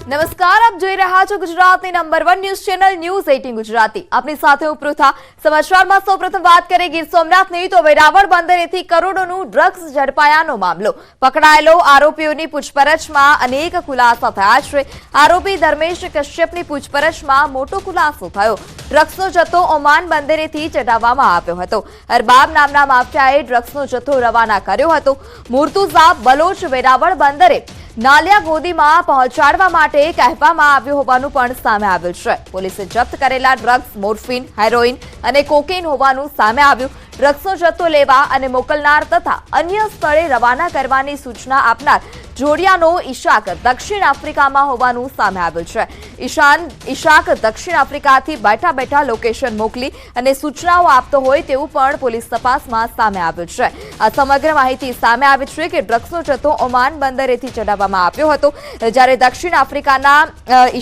નમસ્કાર, આપ જોઈ રહ્યા છો ગુજરાતની number 1 news channel news 18 Gujarati. આપની સાથે હું પૃથા। સમાચારમાં સૌપ્રથમ વાત કરીએ ગીર સોમનાથની તો વેરાવળ બંદરેથી કરોડોનું ડ્રગ્સ ઝડપાયાનો મામલો। પકડાયેલો આરોપીઓની પૂછપરછમાં અનેક ખુલાસા થયા છે। આરોપી ધર્મેશ કશ્યપની પૂછપરછમાં મોટો ખુલાસો થયો। ડ્રગ્સનો જથ્થો ઓમાન બંદરેથી ચઢાવવામાં આવ્યો હતો। અરબાબ નામના માફિયાએ ડ્રગ્સનો જથ્થો રવાના કર્યો હતો। મુર્તુઝા બલોચ વેરાવળ બંદરે નાલિયા ગોદીમાં પહોંચાડવા માટે કહેવામાં આવ્યું હોવાનું પણ સામે આવ્યું છે। પોલીસે જપ્ત કરેલા ડ્રગ્સ મોર્ફિન, હેરોઇન અને કોકેઇન હોવાનું સામે આવ્યું। ડ્રગ્સનો જથ્થો લેવા અને મોકલનાર તથા અન્ય સ્થળે રવાના કરવાની સૂચના આપનાર જોડિયાનો ઈશાક દક્ષિણ આફ્રિકામાં હોવાનું સામે આવ્યું છે। ઈશાક દક્ષિણ આફ્રિકાથી બેઠા બેઠા લોકેશન મોકલી અને સૂચનાઓ આપતો હોય તેવું પણ પોલીસ તપાસમાં સામે આવ્યું છે। આ સમગ્ર માહિતી સામે આવી છે કે ડ્રગ્સનો જથ્થો ઓમાન બંદરેથી ચઢાવવામાં આવ્યો હતો, જ્યારે દક્ષિણ આફ્રિકાના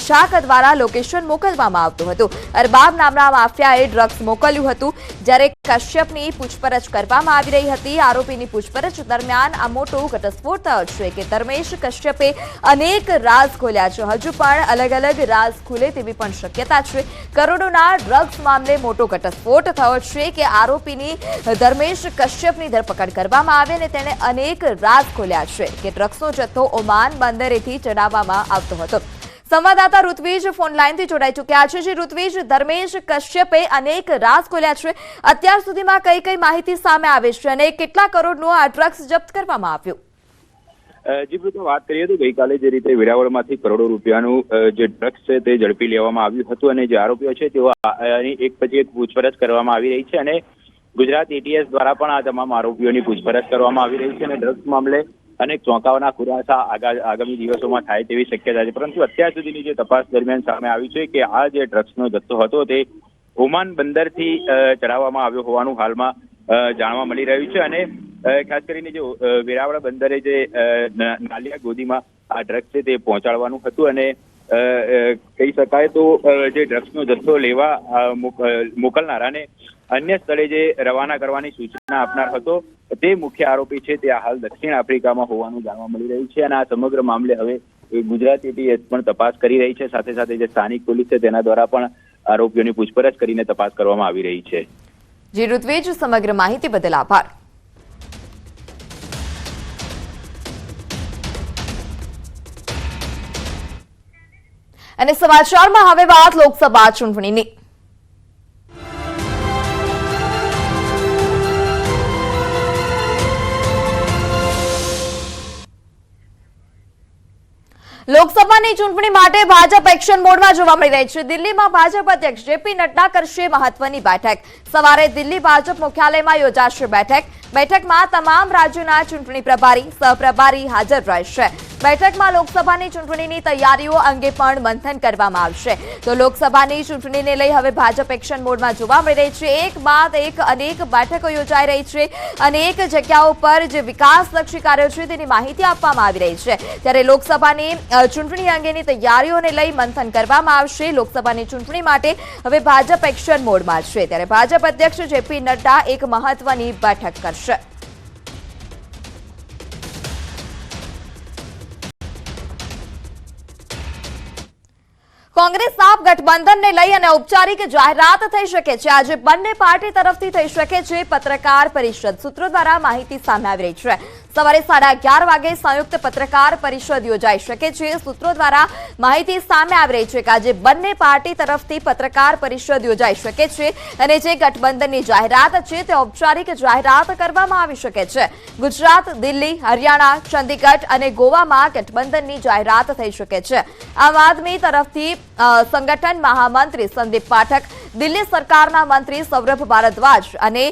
ઈશાક દ્વારા લોકેશન મોકલવામાં આવતું હતું। અરબાબ નામના માફિયાએ ડ્રગ્સ મોકલ્યું હતું, જ્યારે કશ્યપની પૂછપરછ કરવામાં આવી રહી હતી। આરોપીની પૂછપરછ દરમિયાન આ મોટો ઘટસ્ફોટ થયો છે કે ધર્મેશ કશ્યપે અનેક રાઝ ખોલ્યા છે। હજુ પણ અલગ અલગ રાઝ ખુલે તેવી પણ શક્યતા છે। કરોડોના ડ્રગ્સ મામલે મોટો ઘટસ્ફોટ થયો છે કે આરોપીની ધર્મેશ કશ્યપની ધરપકડ કરવામાં આવી અને તેણે અનેક રાઝ ખોલ્યા છે કે ડ્રગ્સનો જથ્થો ઓમાન બંદરેથી ચઢાવવામાં આવતો હતો। સંવાદદાતા ઋત્વિજ ફોન લાઈનથી જોડાઈ ચૂક્યા છે। ઋત્વિજ, ધર્મેશ કશ્યપે અનેક રાઝ ખોલ્યા છે। અત્યાર સુધીમાં કઈ કઈ માહિતી સામે આવી છે અને કેટલા કરોડનો આ ડ્રગ્સ જપ્ત કરવામાં આવ્યું? જી તો વાત કરીએ તો ગઈકાલે જે રીતે વેરાવળમાંથી કરોડો રૂપિયાનું જે ડ્રગ્સ છે તે ઝડપી લેવામાં આવ્યું હતું અને જે આરોપીઓ છે તેઓ એક પછી એક પૂછપરછ કરવામાં આવી રહી છે અને ગુજરાત એટીએસ દ્વારા પણ આ તમામ આરોપીઓની પૂછપરછ કરવામાં આવી રહી છે અને ડ્રગ્સ મામલે અનેક ચોંકાવના ખુલાસા આગામી દિવસોમાં થાય તેવી શક્યતા છે। પરંતુ અત્યાર સુધીની જે તપાસ દરમિયાન સામે આવ્યું છે કે આ જે ડ્રગ્સનો જથ્થો હતો તે ઓમાન બંદરથી ચઢાવવામાં આવ્યો હોવાનું હાલમાં જાણવા મળી રહ્યું છે અને ખાસ કરીને જે વેરાવળ બંદરે જે નાલિયા ગોદીમાં આ ડ્રગ્સ છે તે પહોંચાડવાનું હતું અને કહી શકાય તો જે ડ્રગ્સનો જથ્થો લેવા મોકલનારાને અન્ય સ્થળે જે રવાના કરવાની સૂચના આપનાર હતો તે મુખ્ય આરોપી છે તે હાલ દક્ષિણ આફ્રિકામાં હોવાનું જાણવા મળી રહ્યું છે અને આ સમગ્ર મામલે હવે ગુજરાત એટીએસ પણ તપાસ કરી રહી છે। સાથે સાથે જે સ્થાનિક પોલીસ છે તેના દ્વારા પણ આરોપીઓની પૂછપરછ કરીને તપાસ કરવામાં આવી રહી છે। જી ઋત્વિજ, સમગ્ર માહિતી બદલ આભાર। અને સમાચારમાં હવે વાત લોકસભા ચૂંટણીની। લોકસભાની ચૂંટણી માટે ભાજપ એક્શન મોડમાં જોવા મળી રહી છે। દિલ્હીમાં ભાજપ અધ્યક્ષ જેપી નડ્ડા કરશે મહત્વની બેઠક। સવારે દિલ્હી ભાજપ મુખ્યાલયમાં યોજાશે બેઠક। બેઠકમાં તમામ રાજ્યોના ચૂંટણી પ્રભારી, સહપ્રભારી હાજર રહેશે। બેઠકમાં લોકસભાની ચૂંટણીની તૈયારીઓ અંગે પણ મંથન કરવામાં આવશે। તો લોકસભાની ચૂંટણીને લઈ હવે ભાજપ એક્શન મોડમાં જોવા મળી રહી છે। એક બાદ એક અનેક બેઠકો યોજાઈ રહી છે। અનેક જગ્યાઓ પર જે વિકાસલક્ષી કાર્યો છે તેની માહિતી આપવામાં આવી રહી છે, ત્યારે લોકસભાની ચૂંટણી અંગેની તૈયારીઓને લઈ મંથન કરવામાં આવશે। લોકસભાની ચૂંટણી માટે હવે ભાજપ એક્શન મોડમાં છે, ત્યારે ભાજપ અધ્યક્ષ જેપી નડ્ડા એક મહત્વની બેઠક કરશે। કોંગ્રેસ આપ ગઠબંધનને લઈ અને ઔપચારિક જાહેરાત થઈ શકે છે। આજે બંને પાર્ટી તરફથી થઈ શકે છે પત્રકાર પરિષદ। સૂત્રો દ્વારા માહિતી સામે આવી રહી છે। સવારે 11:30 વાગે સંયુક્ત પત્રકાર પરિષદ યોજાઈ શકે છે। સૂત્રો દ્વારા માહિતી સામે આવી રહી છે કે આજે બંને પાર્ટી તરફથી પત્રકાર પરિષદ યોજાઈ શકે છે અને જે ગઠબંધનની જાહેરાત છે તે ઔપચારિક જાહેરાત કરવામાં આવી શકે છે। ગુજરાત, દિલ્હી, હરિયાણા, ચંદીગઢ અને ગોવામાં ગઠબંધનની જાહેરાત થઈ શકે છે। આમ આદમી તરફથી સંગઠન મહામંત્રી સંદીપ પાઠક, દિલ્હી સરકારના મંત્રી સૌરભ ભારદ્વાજ અને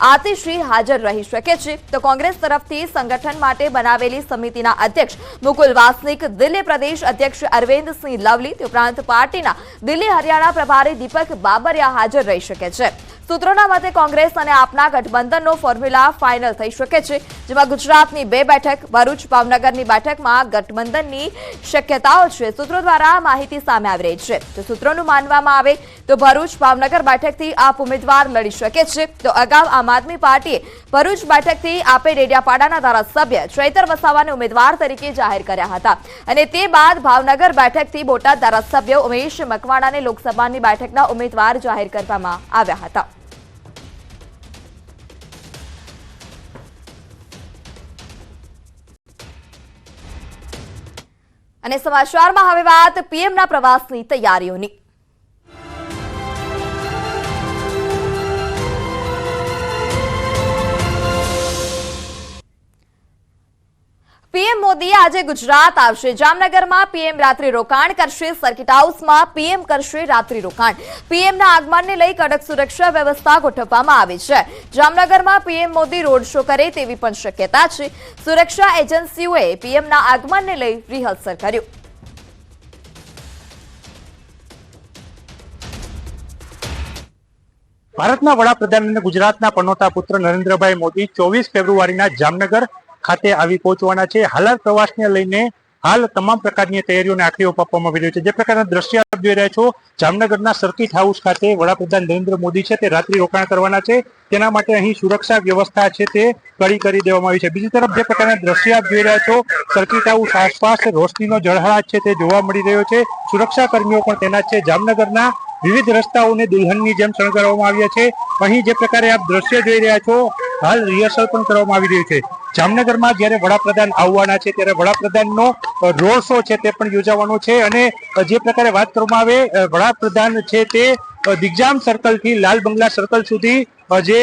આતિશી હાજર રહી શકે છે। તો કોંગ્રેસ તરફથી સંગઠન માટે બનાવેલી સમિતિના અધ્યક્ષ મુકુલ વાસનિક, દિલ્હી પ્રદેશ અધ્યક્ષ અરવિંદસિંહ લવલી, તે ઉપરાંત પાર્ટીના દિલ્હી હરિયાણા પ્રભારી દીપક બાબરિયા હાજર રહી શકે છે। સૂત્રોના મતે કોંગ્રેસ અને આપના ગઠબંધનનો ફોર્મ્યુલા ફાઇનલ થઈ શકે છે, જેમાં ગુજરાતની 2 બેઠક, ભરૂચ ભાવનગરની બેઠકમાં ગઠબંધનની શક્યતાઓ છે. સૂત્રો દ્વારા માહિતી સામે આવી રહી છે. જો સૂત્રોનું માનવામાં આવે તો ભરૂચ ભાવનગર બેઠકથી આપ ઉમેદવાર લડી શકે છે. તો અગાઉ આમ આદમી પાર્ટીએ ભરૂચ બેઠકથી આપે ડેડિયાપાડાના ધારાસભ્ય ચૈતર વસાવાને ઉમેદવાર તરીકે જાહેર કર્યા હતા અને તે બાદ ભાવનગર બેઠકથી બોટાદ ધારાસભ્ય ઉમેશ મકવાણાને લોકસભાની બેઠકના ઉમેદવાર જાહેર કરવામાં આવ્યા હતા. અને સમાચારમાં હવે વાત પીએમના પ્રવાસની તૈયારીઓની. પીએમ મોદી આજે ગુજરાત આવશે. જામનગરમાં પીએમ રાત્રિ રોકાણ કરશે. સર્કિટ હાઉસમાં પીએમ કરશે રાત્રિ રોકાણ. પીએમના આગમનને લઈ કડક સુરક્ષા વ્યવસ્થા ગોઠવવામાં આવી છે. જામનગરમાં પીએમ મોદી રોડ શો કરે તેવી પણ શક્યતા છે. સુરક્ષા એજન્સીઓએ પીએમના આગમનને લઈ રિહર્સલ કર્યું. ભારતના વડાપ્રધાન અને ગુજરાતના પનોતા પુત્ર નરેન્દ્રભાઈ મોદી 24 ફેબ્રુઆરીના જામનગર ખાતે આવી પહોંચવાના છે. હાલ પ્રવાસને લઈને હાલ તમામ પ્રકારની તૈયારીઓને આખરી ઓપ આપવામાં આવી રહ્યો છે. જે પ્રકારના દ્રશ્ય આપ જોઈ રહ્યા છો, જામનગરના સર્કિટ હાઉસ ખાતે વડાપ્રધાન નરેન્દ્ર મોદી છે તે રાત્રિ રોકાણ કરવાના છે. તેના માટે અહીં સુરક્ષા વ્યવસ્થા છે તે કડી કરી દેવામાં આવી છે. બીજી તરફ જે પ્રકારના દ્રશ્ય આપ જોઈ રહ્યા છો, સર્કિટ હાઉસ આસપાસ રોશનીનો ઝળહળાટ છે તે જોવા મળી રહ્યો છે. સુરક્ષા કર્મીઓ પણ તેના છે. જામનગરના વિવિધ રસ્તાઓને દુલ્હનની જેમ શણગારવામાં આવ્યા છે. અહીં જે પ્રકારે આપ દ્રશ્ય જોઈ રહ્યા છો, હાલ રિહર્સલ પણ કરવામાં આવી રહ્યું છે. જામનગરમાં જ્યારે વડાપ્રધાન આવવાના છે ત્યારે વડાપ્રધાનનો રોડ શો છે તે પણ યોજાવાનો છે. અને જે પ્રકારે વાત કરવામાં આવે, વડાપ્રધાન છે તે દિગ્જામ સર્કલથી લાલ બંગલા સર્કલ સુધી જે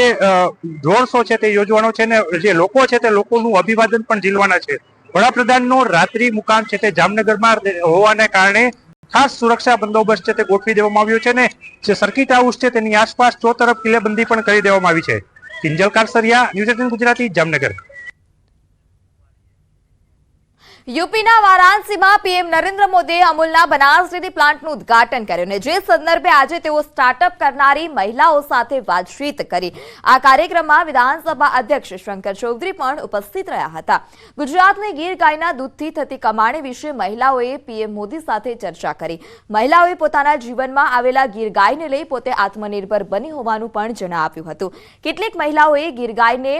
રોડ શો છે તે યોજવાનો છે અને જે લોકો છે તે લોકોનું અભિવાદન પણ ઝીલવાના છે. વડાપ્રધાનનો રાત્રિ મુકામ છે તે જામનગરમાં હોવાને કારણે ખાસ સુરક્ષા બંદોબસ્ત છે તે ગોઠવી દેવામાં આવ્યો છે. ને જે સર્કિટ હાઉસ છે તેની આસપાસ ચોતરફ કિલ્લેબંધી પણ કરી દેવામાં આવી છે. કિંજલ કારસરિયા, ન્યૂઝ 18 ગુજરાતી, જામનગર. યુપીના વારાણસીમાં પીએમ નરેન્દ્ર મોદીએ અમૂલના બનાસ ડેરી પ્લાન્ટનું ઉદ્ઘાટન કર્યું અને જે સંદર્ભે આજે તેઓ સ્ટાર્ટઅપ કરનારી મહિલાઓ સાથે વાતચીત કરી. આ કાર્યક્રમમાં વિધાનસભા અધ્યક્ષ શંકર ચૌધરી પણ ઉપસ્થિત રહ્યા હતા. ગુજરાતની ગીર ગાયના દૂધથી થતી કમાણી વિશે મહિલાઓએ પીએમ મોદી સાથે ચર્ચા કરી. મહિલાઓએ પોતાના જીવનમાં આવેલા ગીર ગાયને લઈ પોતે આત્મનિર્ભર બની હોવાનું પણ જણાવ્યું હતું. કેટલીક મહિલાઓએ ગીર ગાયને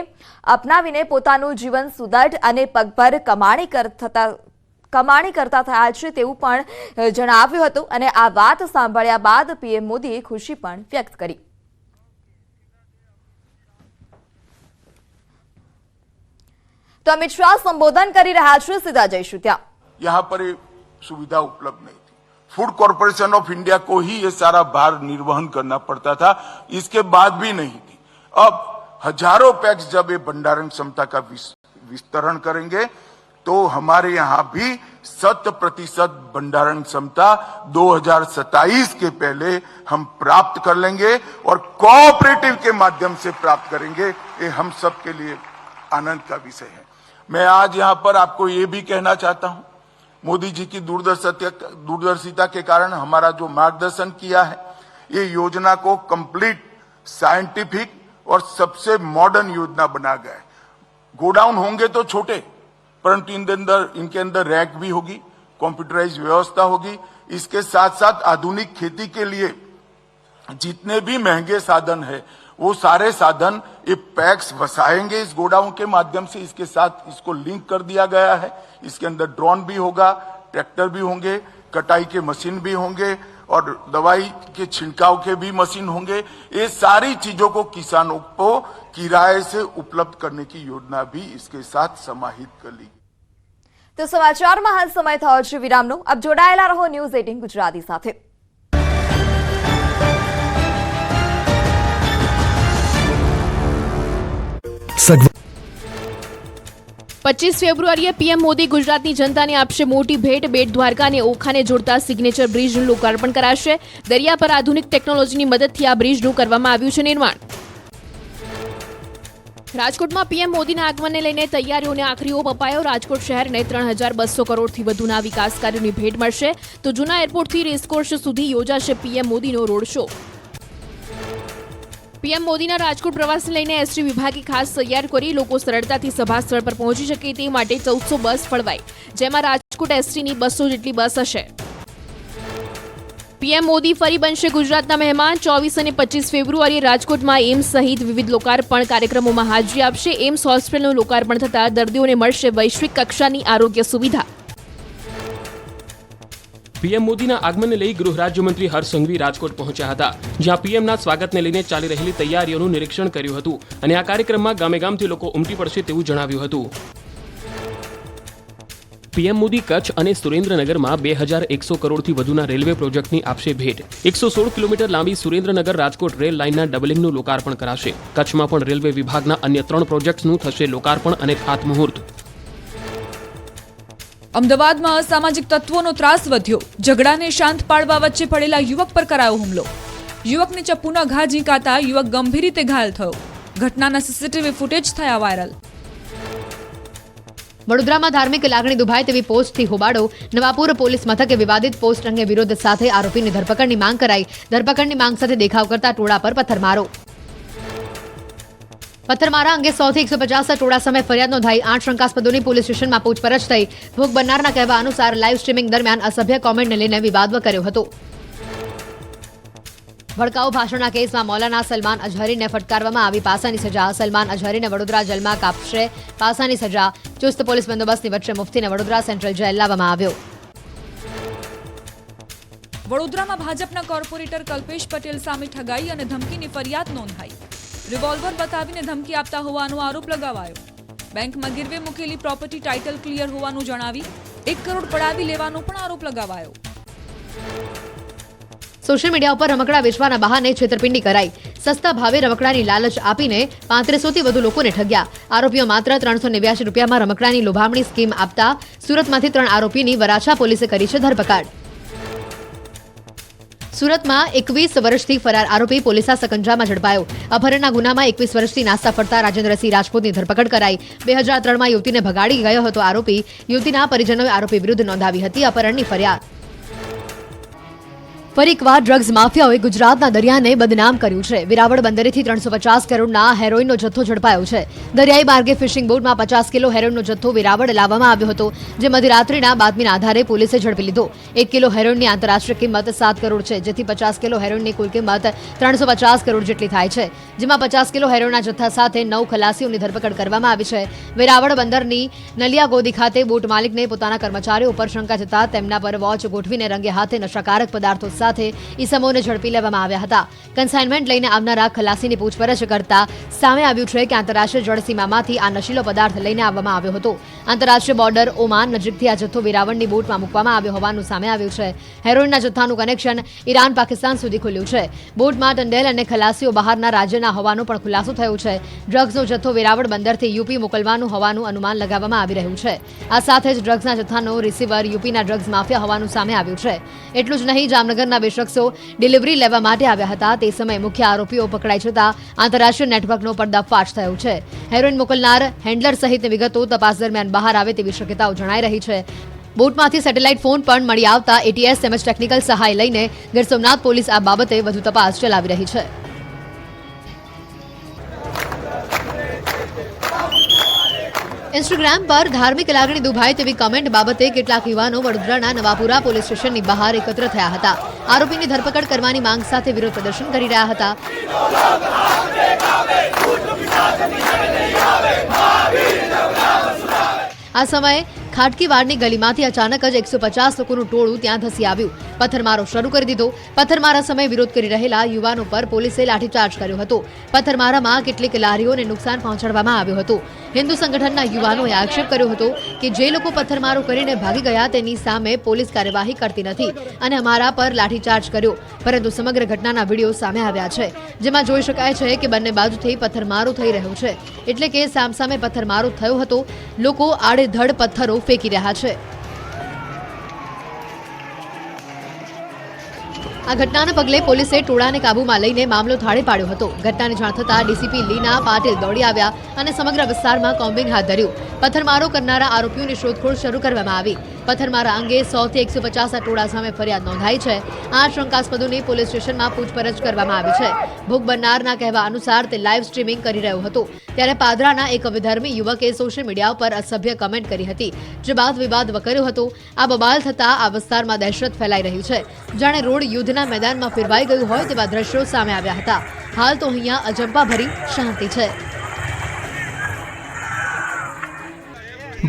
અપનાવીને પોતાનું જીવન સુદૃઢ અને પગભર કમાણી કરતા થયા છે તેવું પણ જણાવ્યું હતું. અને આ વાત સાંભળ્યા બાદ પીએમ મોદીએ ખુશી પણ વ્યક્ત કરી. તો અમિત શાહ સંબોધન કરી રહ્યા છે, સીધા જઈશું ત્યાં. यहाँ पर ये सुविधा उपलब्ध नहीं थी. फूड कॉरपोरेशन ऑफ इंडिया को ही ये सारा भार निर्वहन करना पड़ता था. इसके बाद भी नहीं थी. अब हजारों पैक्स जब ये भंडारण क्षमता का विस्तरण करेंगे तो हमारे यहाँ भी 100% भंडारण क्षमता 2027 के पहले हम प्राप्त कर लेंगे और कोऑपरेटिव के माध्यम से प्राप्त करेंगे. ये हम सब के लिए आनंद का विषय है. मैं आज यहाँ पर आपको ये भी कहना चाहता हूँ, मोदी जी की दूरदर्शिता के कारण हमारा जो मार्गदर्शन किया है, ये योजना को कंप्लीट साइंटिफिक और सबसे मॉडर्न योजना बना गया है. गोडाउन होंगे तो छोटे, परंतु इनके अंदर रैक भी होगी, कंप्यूटराइज व्यवस्था होगी. इसके साथ साथ आधुनिक खेती के लिए जितने भी महंगे साधन है वो सारे साधन ये पैक्स बसाएंगे इस गोडाउन के माध्यम से. इसके साथ इसको लिंक कर दिया गया है. इसके अंदर ड्रोन भी होगा, ट्रैक्टर भी होंगे, कटाई के मशीन भी होंगे और दवाई के छिड़काव के भी मशीन होंगे. ये सारी चीजों को किसानों को किराए से उपलब्ध करने की योजना भी इसके साथ समाहित कर ली. તો સમાચારમાં હાલ સમય થયો છે વિરામનો. अब જોડાયેલા રહો ન્યૂઝ 18 ગુજરાતી સાથે. 25 ફેબ્રુઆરીએ પીએમ મોદી ગુજરાતની જનતાને આપશે મોટી ભેટ. બેટ દ્વારકા અને ઓખાને જોડતા સિગ્નેચર બ્રિજનું લોકાર્પણ કરાશે. દરિયા પર આધુનિક ટેકનોલોજીની મદદથી આ બ્રિજનું કરવામાં આવ્યું છે નિર્માણ. રાજકોટમાં પીએમ મોદીના આગમનને લઈને તૈયારીઓને આખરી ઓપ અપાયો. રાજકોટ શહેરને 3200 કરોડથી વધુના વિકાસ કાર્યોની ભેટ મળશે. તો જૂના એરપોર્ટથી રેસકોર્સ સુધી યોજાશે પીએમ મોદીનો રોડ શો. પીએમ મોદીના રાજકોટ પ્રવાસને લઈને એસટી વિભાગે ખાસ તૈયાર કરી લોકો સરળતાથી સભા સ્થળ પર પહોંચી શકે તે માટે 1400 બસ ફળવાઈ, જેમાં રાજકોટ એસટીની 200 જેટલી બસ હશે. પીએમ મોદી ફરી બનશે ગુજરાતના મહેમાન. 24 અને 25 ફેબ્રુઆરીએ રાજકોટમાં એમ્સ સહિત વિવિધ લોકાર્પણ કાર્યક્રમોમાં હાજરી આપશે. એમ્સ હોસ્પિટલનું લોકાર્પણ થતાં દર્દીઓને મળશે વૈશ્વિક કક્ષાની આરોગ્ય સુવિધા. પીએમ મોદીના આગમનને લઈ ગૃહ રાજ્યમંત્રી હર્ષ સંઘવી રાજકોટ પહોંચ્યા હતા, જ્યાં પીએમના સ્વાગતને લઈને ચાલી રહેલી તૈયારીઓનું નિરીક્ષણ કર્યું હતું અને આ કાર્યક્રમમાં ગામે ગામથી લોકો ઉમટી પડશે તેવું જણાવ્યું હતું. પીએમ મોદી કચ્છ અને સુરેન્દ્રનગરમાં 2100 કરોડથી વધુના રેલવે પ્રોજેક્ટની આપશે ભેટ. 116 કિલોમીટર લાંબી સુરેન્દ્રનગર રાજકોટ રેલ લાઇનના ડબલિંગનું લોકાર્પણ કરાશે. કચ્છમાં પણ રેલવે વિભાગના અન્ય 3 પ્રોજેક્ટ્સનું થશે લોકાર્પણ અને ખાતમુહૂર્ત. અમદાવાદમાં અસામાજિક તત્વોનો ત્રાસ વધ્યો. ઝઘડાને શાંત પાડવા વચ્ચે પડેલા યુવક પર કરાયો હુમલો. યુવકને ચપ્પુના ઘા ઝીંકાતા યુવક ગંભીર રીતે ઘાયલ થયો. ઘટનાના સીસીટીવી ફૂટેજ થયા વાયરલ. વડોદરામાં ધાર્મિક લાગણી દુભાય તેવી પોસ્ટથી હોબાળો. નવાપુર પોલીસ મથકે વિવાદિત પોસ્ટ અંગે વિરોધ સાથે આરોપીની ધરપકડની માંગ કરાઈ. ધરપકડની માંગ સાથે દેખાવ કરતા ટોળા પર પથ્થરમારો. પથ્થરમારા અંગે 100 થી 150 ટોળા સામે ફરિયાદ નોંધાઈ. 8 શંકાસ્પદોની પોલીસ સ્ટેશનમાં પૂછપરછ થઈ. ભોગ બનનારના કહેવા અનુસાર લાઈવ સ્ટ્રીમિંગ દરમિયાન અસભ્ય કોમેન્ટને લઈને વિવાદ કર્યો હતો. ભડકાઉ ભાષણના કેસમાં મૌલાના સલમાન અઝહરીને ફટકારવામાં આવી પાસાની સજા. સલમાન અઝહરીને વડોદરા જેલમાં કાપશે પાસાની સજા. ચુસ્ત પોલીસ બંદોબસ્તની વચ્ચે મુફ્તીને વડોદરા સેન્ટ્રલ જેલ લાવવામાં આવ્યો. વડોદરામાં ભાજપના કોર્પોરેટર કલ્પેશ પટેલ સામે ઠગાઈ અને ધમકીની ફરિયાદ નોંધાઈ. રિવોલ્વર બતાવીને ધમકી આપતા હોવાનો આરોપ લગાવાયો. બેંકમાં ગીરવે મૂકેલી પ્રોપર્ટી ટાઇટલ ક્લિયર હોવાનું જણાવી 1 કરોડ પડાવી લેવાનો પણ આરોપ લગાવાયો. સોશિયલ મીડિયા ઉપર રમકડા વેચવાના બહાને છેતરપિંડી કરાઈ. સસ્તા ભાવે રમકડાની લાલચ આપીને 3500 થી વધુ લોકોને ઠગ્યા. આરોપીઓ માત્ર 389 રૂપિયામાં રમકડાની લોભામણી સ્કીમ આપતા સુરતમાંથી 3 આરોપીની વરાછા પોલીસે કરી છે ધરપકડ. સુરતમાં 21 વર્ષથી ફરાર આરોપી પોલીસના સકંજામાં ઝડપાયો. અપહરણના ગુનામાં 21 વર્ષથી નાસ્તા ફરતા રાજેન્દ્રસિંહ રાજપૂતની ધરપકડ કરાઈ. 2003માં યુવતીને ભગાડી ગયો હતો આરોપી. યુવતીના પરિજનોએ આરોપી વિરુદ્ધ નોંધાવી હતી અપહરણની ફરિયાદ. ફરી એકવાર ડ્રગ્સ માફિયાઓએ ગુજરાતના દરિયાને બદનામ કર્યું છે. વેરાવળ બંદરેથી 350 કરોડના હેરોઇનનો જથ્થો ઝડપાયો છે. દરિયાઈ માર્ગે ફિશિંગ બોટમાં 50 કિલો હેરોઇનનો જથ્થો વેરાવળ લાવવામાં આવ્યો હતો, જે મધ્યરાત્રિના બાતમીના આધારે પોલીસે ઝડપી લીધો. 1 કિલો હેરોઇનની આંતરરાષ્ટ્રીય કિંમત 7 કરોડ છે, જેથી 50 કિલો હેરોઇનની કુલ કિંમત 350 કરોડ જેટલી થાય છે, જેમાં 50 કિલો હેરોઇનના જથ્થા સાથે 9 ખલાસીઓની ધરપકડ કરવામાં આવી છે. વેરાવળ બંદરની નલિયા ગોદી ખાતે બોટ માલિકને પોતાના કર્મચારીઓ પર શંકા જતા તેમના પર વોચ ગોઠવીને રંગે હાથે નશાકારક પદાર્થો સાથે ઈસમોને ઝડપી લેવામાં આવ્યા હતા. કન્સાઇનમેન્ટ લઈને આવનારા ખલાસીની પૂછપરછ કરતા સામે આવ્યું છે કે આંતરરાષ્ટ્રીય જળસીમામાંથી આ નશીલો પદાર્થ લઈને આવવામાં આવ્યો હતો. આંતરરાષ્ટ્રીય બોર્ડર ઓમાન નજીકથી આ જથ્થો વેરાવળની બોટમાં મૂકવામાં આવ્યો હોવાનું સામે આવ્યું છે. હેરોઇનના જથ્થાનું કનેક્શન ઈરાન પાકિસ્તાન સુધી ખુલ્યું છે. બોટમાં ટંડેલ અને ખલાસીઓ બહારના રાજ્યના હોવાનો પણ ખુલાસો થયો છે. ડ્રગ્સનો જથ્થો વેરાવળ બંદરથી યુપી મોકલવાનું હોવાનું અનુમાન લગાવવામાં આવી રહ્યું છે. આ સાથે જ ડ્રગ્સના જથ્થાનો રિસીવર યુપીના ડ્રગ્સ માફિયા હોવાનું સામે આવ્યું છે. એટલું જ નહીં, જામનગરના બે શખ્સો ડિલિવરી લેવા માટે આવ્યા હતા. તે સમયે મુખ્ય આરોપીઓ પકડાઈ જતા આંતરરાષ્ટ્રીય નેટવર્કનો પર્દાફાશ થયો છે. હેરોઇન મોકલનાર હેન્ડલર સહિતની વિગતો તપાસ દરમિયાન બહાર આવે તેવી શક્યતાઓ જણાઈ રહી છે. બોટમાંથી સેટેલાઇટ ફોન પણ મળી આવતા એટીએસ તેમજ ટેકનિકલ સહાય લઈને ગીર સોમનાથ પોલીસ આ બાબતે વધુ તપાસ ચલાવી રહી છે. ઇન્સ્ટાગ્રામ પર ધાર્મિક લાગણી દુભાય તેવી કમેન્ટ બાબતે કેટલાક યુવાનો વડોદરાના નવાપુરા પોલીસ સ્ટેશનની બહાર એકત્ર થયા હતા. આરોપીની ધરપકડ કરવાની માંગ સાથે વિરોધ પ્રદર્શન કરી રહ્યા હતા. આ સમયે ખાટકીવાડની ગલીમાંથી અચાનક જ 150 લોકોનું ટોળું ત્યાં ધસી આવ્યું. પથ્થરમારો શરૂ કરી દીધો. પથ્થરમારા સમયે વિરોધ કરી રહેલા યુવાનો પર પોલીસે લાઠીચાર્જ કર્યો હતો. પથ્થરમારામાં કેટલીક લારીઓને નુકસાન પહોંચાડવામાં આવ્યું હતું. હિન્દુ સંગઠનના યુવાનોએ આક્ષેપ કર્યો હતો કે જે લોકો પથ્થરમારો કરીને ભાગી ગયા તેની સામે પોલીસ કાર્યવાહી કરતી નથી અને અમારા પર લાઠીચાર્જ કર્યો. પરંતુ સમગ્ર ઘટનાના વિડીયો સામે આવ્યા છે, જેમાં જોઈ શકાય છે કે બંને બાજુથી પથ્થરમારો થઈ રહ્યો છે. એટલે કે સામસામે પથ્થરમારો થયો હતો. લોકો આડેધડ પથ્થરો ફેંકી રહ્યા છે. આ ઘટનાને પગલે પોલીસે ટોળાને કાબૂમાં લઈને મામલો થાળે પાડ્યો હતો. ઘટનાની જાણ થતાં ડીસીપી લીના પાટીલ દોડી આવ્યા અને સમગ્ર વિસ્તારમાં કોમ્બિંગ હાથ ધર્યું. પથ્થરમારો કરનારા આરોપીઓની શોધખોળ શરૂ કરવામાં આવી. પથ્થરમારા અંગે 100 થી 150 ટોળા સામે ફરિયાદ નોંધાઈ છે. 8 શંકાસ્પદોની પોલીસ સ્ટેશનમાં પૂછપરછ કરવામાં આવી છે. ભોગ બનનારના કહેવા અનુસાર તે લાઈવ સ્ટ્રીમિંગ કરી રહ્યો હતો ત્યારે પાદરાના એક વિધર્મી યુવકે સોશિયલ મીડિયા પર અસભ્ય કમેન્ટ કરી હતી, જે બાદ વિવાદ વકર્યો હતો. આ બબાલ થતા આ વિસ્તારમાં દહેશત ફેલાઈ રહી છે. જાણે રોડ યુદ્ધના મેદાનમાં ફેરવાઈ ગયું હોય તેવા દ્રશ્યો સામે આવ્યા હતા. હાલ તો અહીંયા અજંપાભરી શાંતિ છે.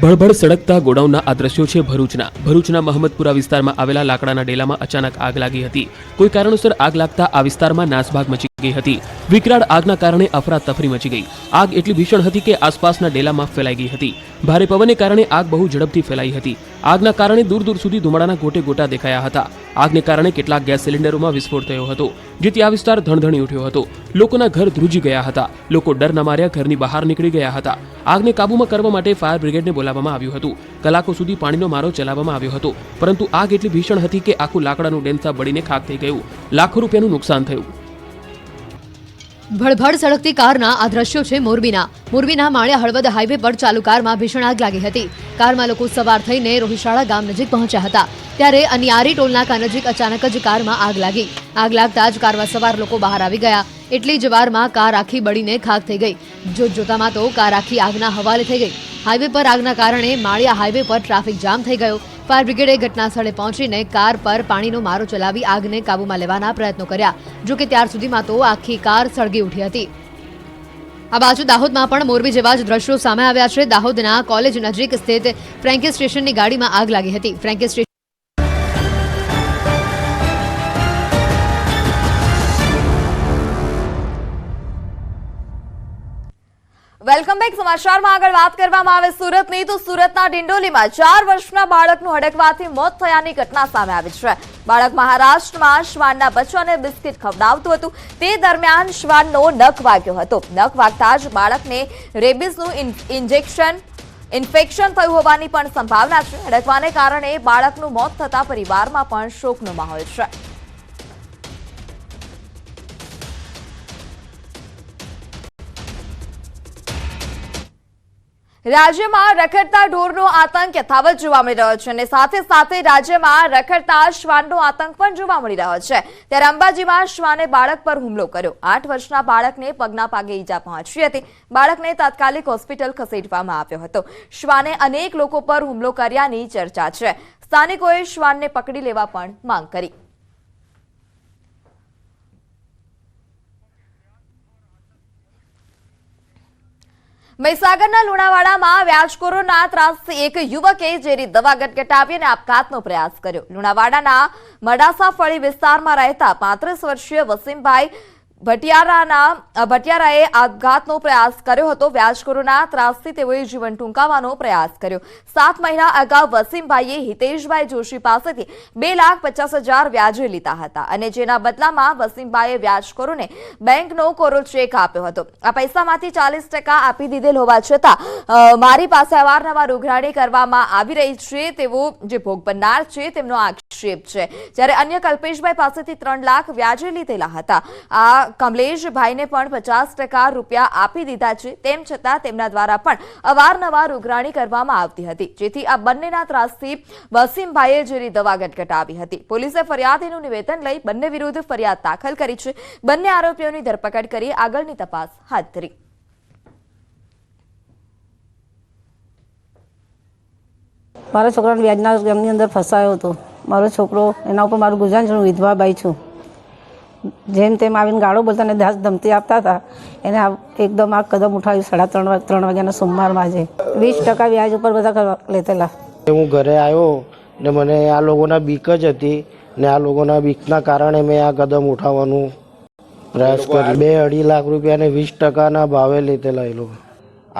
ભળભળ સળગતા ગોડાઉનના આ દ્રશ્યો છે ભરૂચના મહમદપુરા વિસ્તારમાં આવેલા લાકડાના ડેલામાં અચાનક આગ લાગી હતી. કોઈ કારણોસર આગ લાગતા આ વિસ્તારમાં નાસભાગ મચી ગઈ હતી. વિકરાળ આગના કારણે અફરાતફરી મચી ગઈ. આગ એટલી ભીષણ હતી કે આસપાસના ડેલામાં ફેલાઈ ગઈ હતી. ભારે પવનને કારણે આગ બહુ ઝડપથી ફેલાઈ હતી. આગના કારણે દૂર દૂર સુધી ધુમાડાના ગોટે ગોટા દેખાયા હતા. આગને કારણે કેટલાક ગેસ સિલિન્ડરોમાં વિસ્ફોટ થયો હતો, જેથી આ વિસ્તાર ધણધણી ઉઠ્યો હતો. લોકોના ઘર ધ્રુજી ગયા હતા. લોકો ડરના માર્યા ઘરની બહાર નીકળી ગયા હતા. આગને કાબૂમાં કરવા માટે ફાયર બ્રિગેડને બોલાવવામાં આવ્યું હતું. કલાકો સુધી પાણીનો મારો ચલાવવામાં આવ્યો હતો, પરંતુ આગ એટલી ભીષણ હતી કે આખું લાકડાનું ડેન્સા બળીને ખાખ થઈ ગયું. લાખો રૂપિયાનું નુકસાન થયું. ભડભડ સળગતી કારના આ દ્રશ્યો છે મોરબીના માળિયા હળવદ હાઈવે પર ચાલુ કારમાં ભીષણ આગ લાગી હતી. કારમાં લોકો સવાર થઈને રોહિશાળા ગામ નજીક પહોંચ્યા હતા ત્યારે અનિયારી ટોલનાકા નજીક અચાનક જ કારમાં આગ લાગી. આગ લાગતા જ કારમાં સવાર લોકો બહાર આવી ગયા. એટલી જ વારમાં કાર આખી બળીને ખાખ થઈ ગઈ. જોતજોતામાં તો કાર આખી આગના હવાલે થઈ ગઈ. હાઈવે પર આગના કારણે માળિયા હાઈવે પર ટ્રાફિક જામ થઈ ગયો. ફાયર બ્રિગેડે ઘટના સ્થળે પહોંચીને કાર પર પાણીનો મારો ચલાવી આગને કાબૂમાં લેવાના પ્રયત્નો કર્યા. જોકે ત્યાર સુધીમાં તો આખી કાર સળગી ઉઠી હતી. આ બાજુ દાહોદમાં પણ મોરબી જેવા જ દ્રશ્યો સામે આવ્યા છે. દાહોદના કોલેજ નજીક સ્થિત ફ્રેન્કી સ્ટેશનની ગાડીમાં આગ લાગી હતી. Frankie station welcome back. સમાચારમાં આગળ વાત કરવામાં આવે સુરતની, તો સુરતના ડિંડોલીમાં 4 વર્ષના બાળકનું હડકવાથી મોત થયાની ઘટના સામે આવી છે. બાળક મહારાષ્ટ્રમાં શ્વાનના બચ્ચાને બિસ્કિટ ખવડાવતું હતું. તે દરમિયાન શ્વાનનો નખ વાગ્યો હતો. નખ વાગતા જ બાળકને રેબિસનું ઇન્ફેક્શન થયું હોવાની પણ સંભાવના છે. હડકવાને કારણે બાળકનું મોત થતા પરિવારમાં પણ શોકનો માહોલ છે. રાજ્યમાં રખડતા ઢોરનો આતંક યથાવત જોવા મળી રહ્યો છે અને સાથે સાથે રાજ્યમાં રખડતા શ્વાનનો આતંક પણ જોવા મળી રહ્યો છે. ત્યારે અંબાજીમાં શ્વાને બાળક પર હુમલો કર્યો. 8 વર્ષના બાળકને પગના ભાગે ઈજા પહોંચી હતી. બાળકને તાત્કાલિક હોસ્પિટલ ખસેડવામાં આવ્યો હતો. શ્વાને અનેક લોકો પર હુમલો કર્યાની ચર્ચા છે. સ્થાનિકોએ શ્વાનને પકડી લેવા પણ માંગ કરી. મહીસાગરના લુણાવાડામાં વ્યાજખોરોના ત્રાસથી એક યુવકે ઝેરી દવા ગટગટાવી અને આપઘાતનો પ્રયાસ કર્યો. લુણાવાડાના મડાસા ફળી વિસ્તારમાં રહેતા 35 વર્ષીય વસીમભાઈ ભટિયારાએ આપઘાતનો પ્રયાસ કર્યો હતો. વ્યાજખોરોના ત્રાસથી તેઓએ જીવન ટૂંકાવવાનો પ્રયાસ કર્યો. 7 મહિના અગાઉ વસીમભાઈએ હિતેશભાઈ જોશી પાસેથી 2,50,000 વ્યાજે લીધા હતા અને જેના બદલામાં વસીમભાઈએ વ્યાજખોરોને બેંકનો કોરો ચેક આપ્યો હતો. આ પૈસામાંથી 40% આપી દીધેલ હોવા છતાં મારી પાસે અવારનવાર ઉઘરાણી કરવામાં આવી રહી છે તેવો જે ભોગ બનનાર છે તેમનો આક્ષેપ છે. જ્યારે અન્ય કલ્પેશભાઈ પાસેથી 3 લાખ વ્યાજે લીધેલા હતા. આ કમલેશભાઈને પણ 50% રૂપિયા આપી દીધા છે. તેમ છતાં તેમના દ્વારા પણ અવારનવાર ઉઘરાણી કરવામાં આવતી હતી, જેથી આ બંનેના ત્રાસથી વસીમભાઈએ ઝેરી દવા ગટગટાવી હતી. પોલીસે ફરિયાદીનું નિવેદન લઈ બંને વિરુદ્ધ ફરિયાદ દાખલ કરી છે. બંને આરોપીઓની ધરપકડ કરી આગળની તપાસ હાથ ધરી. મારા છોકરાને વ્યાજના સ્કેમની અંદર ફસાયો હતો. મારો છોકરો, એના ઉપર મારું ગુજરાન છે. હું વિધવાબાઈ છું. જેમ તેમ આવીને ગાળો બોલતા અને ધમતી આપતા હતા. એને એકદમ આ કદમ ઉઠાવ્યું 3:30 વાગ્યાના સોમવારમાં આજે 20% વ્યાજ ઉપર બધા લેતેલા. હું ઘરે આવ્યો ને મને આ લોકોના બીક જ હતી ને આ લોકોના બીકના કારણે મેં આ કદમ ઉઠાવવાનું પ્રયાસ કર્યો. 2-2.5 લાખ રૂપિયાને 20%ના ભાવે લેતેલા એ લોકો.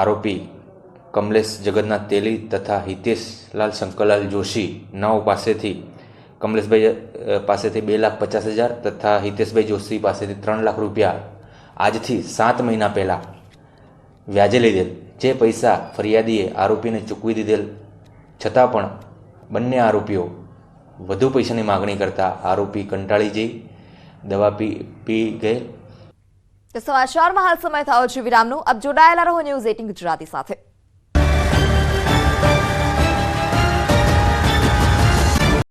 આરોપી કમલેશ જગન્નાથ તેલી તથા હિતેશલાલ શંકરલાલ જોશી નાવ પાસેથી કમલેશભાઈ પાસેથી 2,50,000 તથા હિતેશભાઈ જોશી પાસેથી 3 લાખ રૂપિયા આજથી 7 મહિના પહેલાં વ્યાજે લીધેલ. જે પૈસા ફરિયાદીએ આરોપીને ચૂકવી દીધેલ છતાં પણ બંને આરોપીઓ વધુ પૈસાની માગણી કરતા આરોપી કંટાળી જઈ દવા પી ગયેલ. સમાચારમાં હાલ સમય થયો છે વિરામનો. આપ જોડાયેલા રહો ન્યૂઝ 18 ગુજરાતી સાથે.